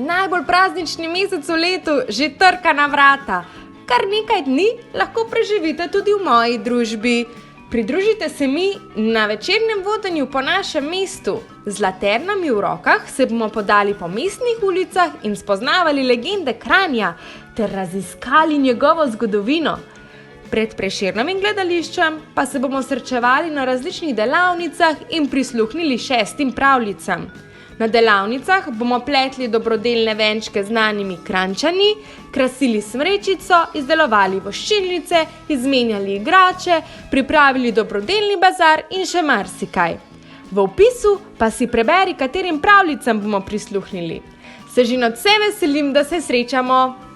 Najbolj praznični mesec v letu že trka na vrata. Kar nekaj dni lahko preživite tudi v moji družbi. Pridružite se mi na večernem vodenju po našem mestu. Z laternami v rokah se bomo podali po mestnih ulicah in spoznavali legende Kranja ter raziskali njegovo zgodovino. Pred Prešernovim gledališčem pa se bomo srečevali na različnih delavnicah in prisluhnili 6 pravljicam. Na delavnicah bomo pletli dobrodelne venčke z znanimi Kranjčani, krasili smrečico, izdelovali voščilnice, izmenjali igrače, pripravili dobrodelni bazar in še marsikaj. V opisu pa si preberi, katerim pravljicam bomo prisluhnili. Se že nadvse veselim, da se srečamo!